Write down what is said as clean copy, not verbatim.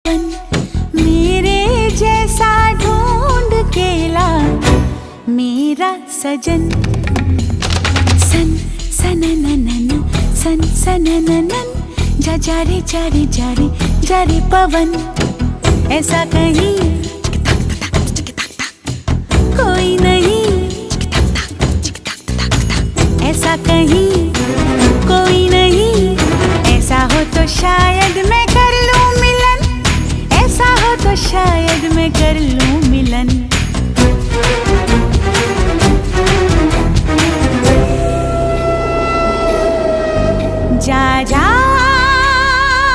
मेरे जैसा ढूंढ के ला मेरा सजन। सन सनननन सन सनननन जा जा रे जा रे जा रे जा रे पवन। ऐसा कहीं कोई नहीं, ऐसा कहीं कोई नहीं। ऐसा हो तो शायद मैं कर लूं मिलन, ऐसा हो तो शायद मैं कर लूं